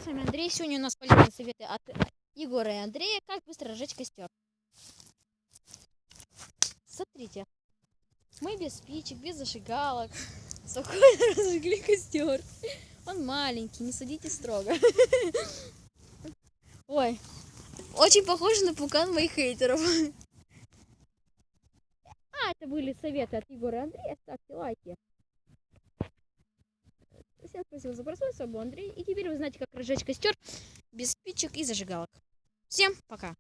привет, с вами Андрей. Сегодня у нас полезные советы от Егора и Андрея, как быстро разжечь костер. Смотрите, мы без спичек, без зажигалок спокойно разожгли костер. Он маленький, не судите строго. Ой, очень похоже на пукан моих хейтеров. Это были советы от Егора и Андрея. Ставьте лайки. Всем спасибо за просмотр, с вами был Андрей. И теперь вы знаете, как разжечь костер без спичек и зажигалок. Всем пока!